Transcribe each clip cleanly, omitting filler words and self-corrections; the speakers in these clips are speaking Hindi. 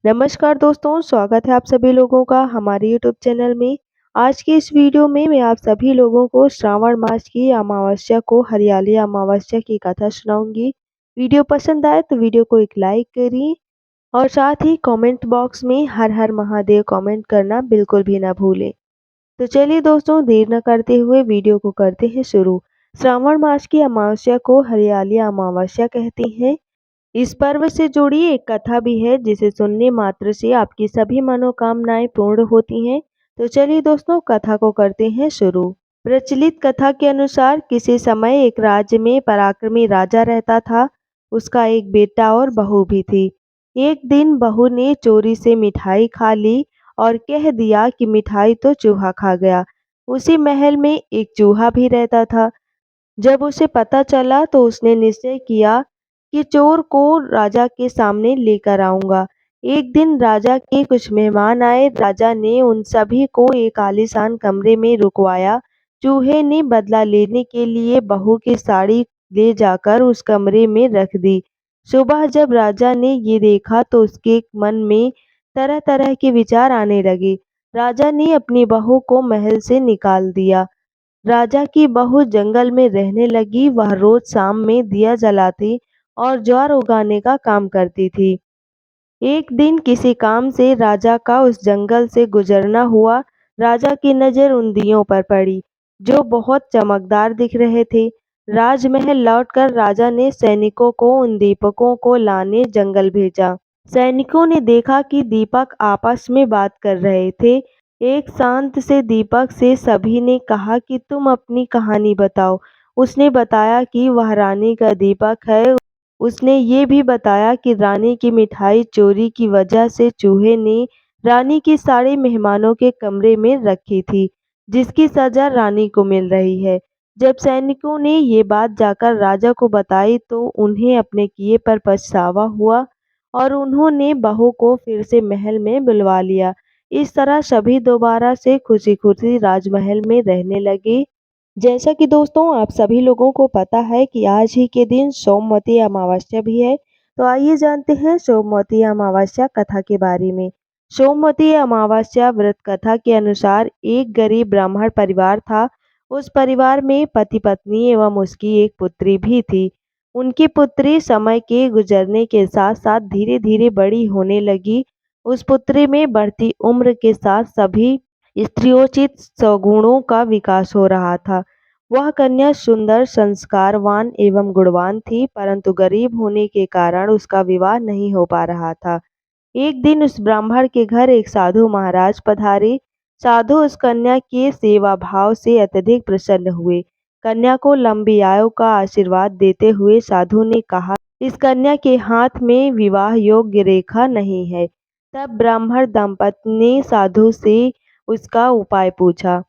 नमस्कार दोस्तों, स्वागत है आप सभी लोगों का हमारे यूट्यूब चैनल में। आज की इस वीडियो में मैं आप सभी लोगों को श्रावण मास की अमावस्या को हरियाली अमावस्या की कथा सुनाऊंगी। वीडियो पसंद आए तो वीडियो को एक लाइक करिए और साथ ही कमेंट बॉक्स में हर हर महादेव कमेंट करना बिल्कुल भी ना भूलें। तो चलिए दोस्तों, देर न करते हुए वीडियो को करते हैं शुरू। श्रावण मास की अमावस्या को हरियाली अमावस्या कहते हैं। इस पर्व से जुड़ी एक कथा भी है जिसे सुनने मात्र से आपकी सभी मनोकामनाएं पूर्ण होती हैं। तो चलिए दोस्तों, कथा को करते हैं शुरू। प्रचलित कथा के अनुसार किसी समय एक राज्य में पराक्रमी राजा रहता था। उसका एक बेटा और बहू भी थी। एक दिन बहू ने चोरी से मिठाई खा ली और कह दिया कि मिठाई तो चूहा खा गया। उसी महल में एक चूहा भी रहता था। जब उसे पता चला तो उसने निश्चय किया कि चोर को राजा के सामने लेकर आऊंगा। एक दिन राजा के कुछ मेहमान आए। राजा ने उन सभी को एक आलीशान कमरे में रुकवाया। चूहे ने बदला लेने के लिए बहू की साड़ी ले जाकर उस कमरे में रख दी। सुबह जब राजा ने ये देखा तो उसके मन में तरह तरह के विचार आने लगे। राजा ने अपनी बहू को महल से निकाल दिया। राजा की बहू जंगल में रहने लगी। वह रोज शाम में दिया जलाती और ज्वार उगाने का काम करती थी। एक दिन किसी काम से राजा का उस जंगल से गुजरना हुआ। राजा की नजर उन दियों पर पड़ी जो बहुत चमकदार दिख रहे थे। राजमहल लौटकर राजा ने सैनिकों को उन दीपकों को लाने जंगल भेजा। सैनिकों ने देखा कि दीपक आपस में बात कर रहे थे। एक शांत से दीपक से सभी ने कहा कि तुम अपनी कहानी बताओ। उसने बताया कि वह रानी का दीपक है। उसने ये भी बताया कि रानी की मिठाई चोरी की वजह से चूहे ने रानी की साड़ी मेहमानों के कमरे में रखी थी, जिसकी सजा रानी को मिल रही है। जब सैनिकों ने ये बात जाकर राजा को बताई तो उन्हें अपने किए पर पछतावा हुआ और उन्होंने बहू को फिर से महल में बुलवा लिया। इस तरह सभी दोबारा से खुशी खुशी राजमहल में रहने लगे। जैसा कि दोस्तों आप सभी लोगों को पता है कि आज ही के दिन सोमवती अमावस्या भी है। तो आइए जानते हैं सोमवती अमावस्या कथा के बारे में। सोमवती अमावस्या व्रत कथा के अनुसार एक गरीब ब्राह्मण परिवार था। उस परिवार में पति पत्नी एवं उसकी एक पुत्री भी थी। उनकी पुत्री समय के गुजरने के साथ साथ धीरे धीरे बड़ी होने लगी। उस पुत्री में बढ़ती उम्र के साथ सभी स्त्रियोचित सगुणों का विकास हो रहा था। वह कन्या सुंदर, संस्कारवान एवं गुणवान थी, परंतु गरीब होने के कारण उसका विवाह नहीं हो पा रहा था। एक दिन उस ब्राह्मण के घर एक साधु महाराज पधारे। साधु उस कन्या के सेवा भाव से अत्यधिक प्रसन्न हुए। कन्या को लंबी आयु का आशीर्वाद देते हुए साधु ने कहा, इस कन्या के हाथ में विवाह योग्य रेखा नहीं है। तब ब्राह्मण दंपत्ति ने साधु से उसका उपाय पूछा।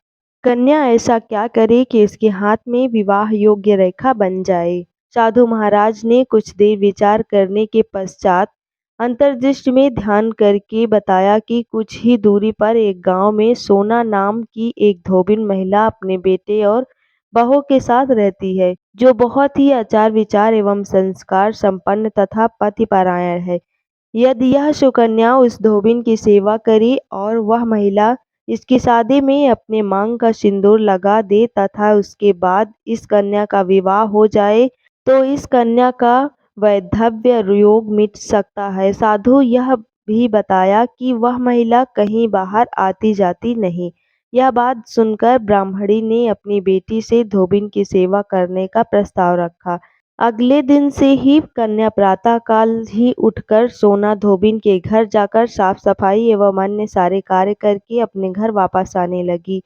कन्या ऐसा क्या करे कि इसके हाथ में विवाह योग्य रेखा बन जाए। साधु महाराज ने कुछ देर विचार करने के पश्चात अंतर्दृष्टि में ध्यान करके बताया कि कुछ ही दूरी पर एक गांव में सोना नाम की एक धोबिन महिला अपने बेटे और बहू के साथ रहती है, जो बहुत ही आचार विचार एवं संस्कार संपन्न तथा पतिपरायण है। यदि यह सुकन्या उस धोबिन की सेवा करे और वह महिला इसकी शादी में अपने मांग का सिंदूर लगा दे तथा उसके बाद इस कन्या का विवाह हो जाए, तो इस कन्या का वैधव्य योग मिट सकता है। साधु यह भी बताया कि वह महिला कहीं बाहर आती जाती नहीं। यह बात सुनकर ब्राह्मणी ने अपनी बेटी से धोबिन की सेवा करने का प्रस्ताव रखा। अगले दिन से ही कन्या प्रातःकाल ही उठकर सोना धोबिन के घर जाकर साफ सफाई एवं अन्य सारे कार्य करके अपने घर वापस आने लगी।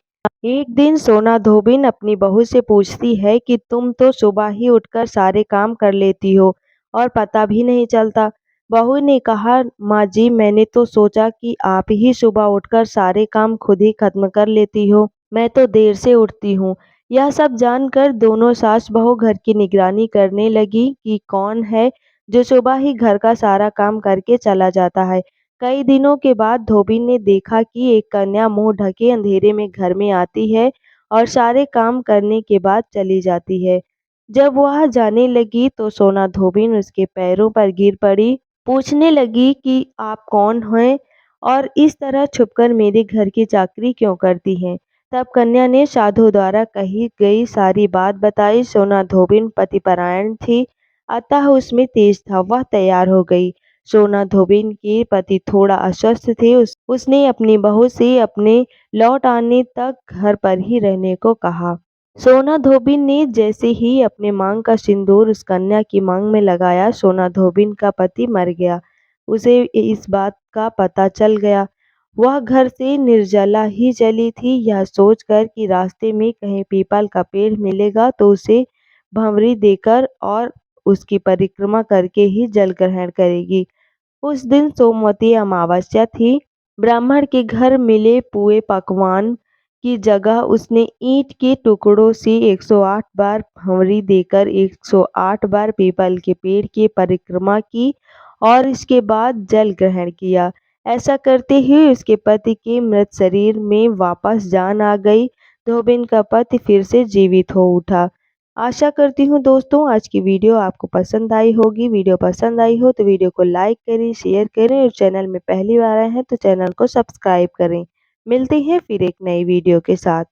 एक दिन सोना धोबिन अपनी बहू से पूछती है कि तुम तो सुबह ही उठकर सारे काम कर लेती हो और पता भी नहीं चलता। बहू ने कहा, माँ जी, मैंने तो सोचा कि आप ही सुबह उठकर सारे काम खुद ही खत्म कर लेती हो। मैं तो देर से उठती हूँ। यह सब जानकर दोनों सास बहू घर की निगरानी करने लगी कि कौन है जो सुबह ही घर का सारा काम करके चला जाता है। कई दिनों के बाद धोबी ने देखा कि एक कन्या मुंह ढके अंधेरे में घर में आती है और सारे काम करने के बाद चली जाती है। जब वह जाने लगी तो सोना धोबिन उसके पैरों पर गिर पड़ी पूछने लगी कि आप कौन हैं और इस तरह छुपकर मेरे घर की चाकरी क्यों करती हैं। तब कन्या ने साधु द्वारा कही गई सारी बात बताई। सोना धोबिन पतिपरायण थी, अतः उसमें तेज था। वह तैयार हो गई। सोना धोबिन के पति थोड़ा अस्वस्थ थे। उसने अपनी बहू से अपने लौट आने तक घर पर ही रहने को कहा। सोना धोबिन ने जैसे ही अपने मांग का सिंदूर उस कन्या की मांग में लगाया, सोना धोबिन का पति मर गया। उसे इस बात का पता चल गया। वह घर से निर्जला ही चली थी, यह सोचकर कि रास्ते में कहीं पीपल का पेड़ मिलेगा तो उसे भंवरी देकर और उसकी परिक्रमा करके ही जल ग्रहण करेगी। उस दिन सोमवती अमावस्या थी। ब्राह्मण के घर मिले पुए पकवान की जगह उसने ईंट के टुकड़ों से 108 बार भंवरी देकर 108 बार पीपल के पेड़ की परिक्रमा की और इसके बाद जल ग्रहण किया। ऐसा करते ही उसके पति के मृत शरीर में वापस जान आ गई। धोबिन का पति फिर से जीवित हो उठा। आशा करती हूँ दोस्तों आज की वीडियो आपको पसंद आई होगी। वीडियो पसंद आई हो तो वीडियो को लाइक करें, शेयर करें और चैनल में पहली बार आए हैं तो चैनल को सब्सक्राइब करें। मिलते हैं फिर एक नई वीडियो के साथ।